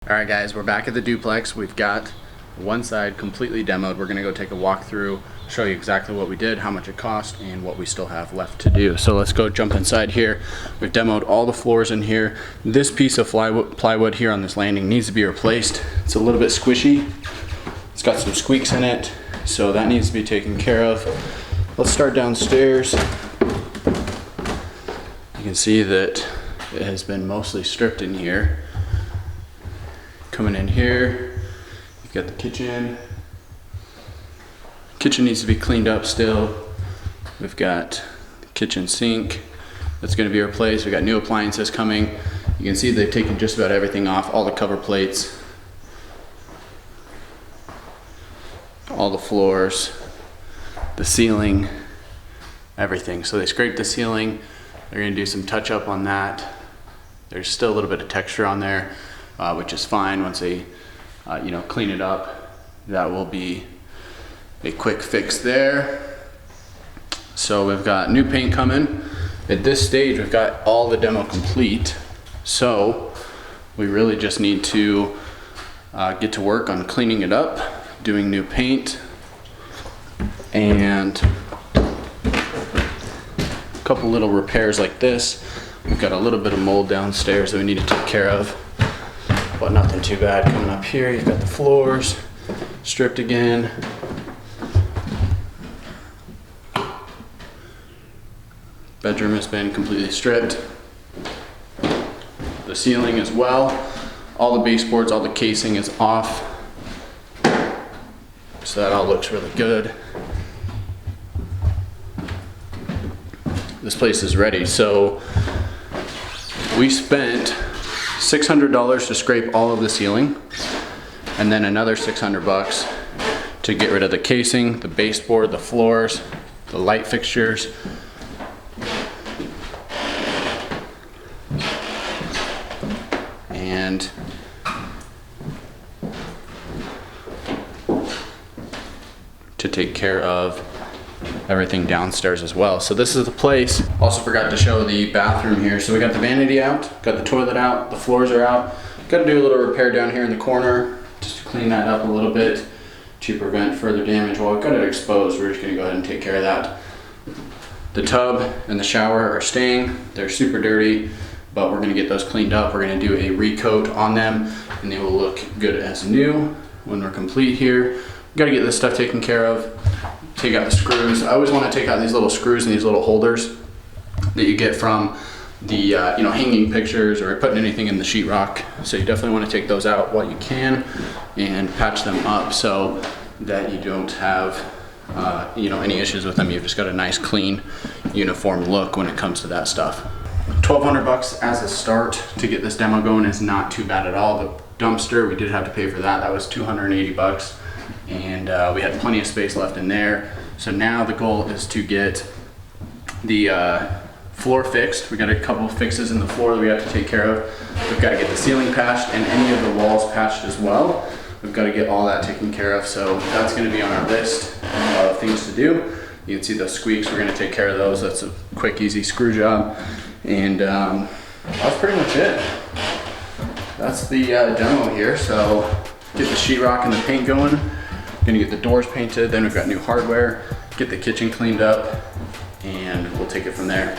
All right guys, we're back at the duplex. We've got one side completely demoed. We're gonna go take a walk through, show you exactly what we did, how much it cost, and what we still have left to do. So let's go jump inside here. We've demoed all the floors in here. This piece of plywood here on this landing needs to be replaced. It's a little bit squishy. It's got some squeaks in it, so that needs to be taken care of. Let's start downstairs. You can see that it has been mostly stripped in here. Coming in here, you've got the kitchen. Kitchen needs to be cleaned up still. We've got the kitchen sink that's going to be replaced. We've got new appliances coming. You can see they've taken just about everything off, all the cover plates, all the floors, the ceiling, everything. So they scraped the ceiling. They're going to do some touch up on that. There's still a little bit of texture on there, which is fine. Once they clean it up, that will be a quick fix there. So we've got new paint coming. At this stage, we've got all the demo complete. So we really just need to get to work on cleaning it up, doing new paint, and a couple little repairs like this. We've got a little bit of mold downstairs that we need to take care of, but nothing too bad. Coming up here, you've got the floors stripped again. Bedroom has been completely stripped. The ceiling as well. All the baseboards, all the casing is off. So that all looks really good. This place is ready. So we spent $600 to scrape all of the ceiling, and then another $600 to get rid of the casing, the baseboard, the floors, the light fixtures. And to take care of everything downstairs as well. So this is the place. Also forgot to show the bathroom here. So we got the vanity out, got the toilet out, the floors are out. Got to do a little repair down here in the corner just to clean that up a little bit to prevent further damage. While we've got it exposed, we're just going to go ahead and take care of that. The tub and the shower are staying. They're super dirty, but we're going to get those cleaned up. We're going to do a recoat on them, and they will look good as new when we're complete here. We've got to get this stuff taken care of. Take out the screws. I always want to take out these little screws and these little holders that you get from the hanging pictures or putting anything in the sheetrock. So you definitely want to take those out while you can and patch them up so that you don't have any issues with them. You've just got a nice, clean, uniform look when it comes to that stuff. $1,200 as a start to get this demo going is not too bad at all. The dumpster, we did have to pay for that. That was $280. And we had plenty of space left in there. So now the goal is to get the floor fixed. We got a couple of fixes in the floor that we have to take care of. We've got to get the ceiling patched and any of the walls patched as well. We've got to get all that taken care of. So that's going to be on our list of things to do. You can see those squeaks, we're going to take care of those. That's a quick, easy screw job. And that's pretty much it. That's the demo here. So get the sheetrock and the paint going. Gonna get the doors painted, then we've got new hardware, get the kitchen cleaned up, and we'll take it from there.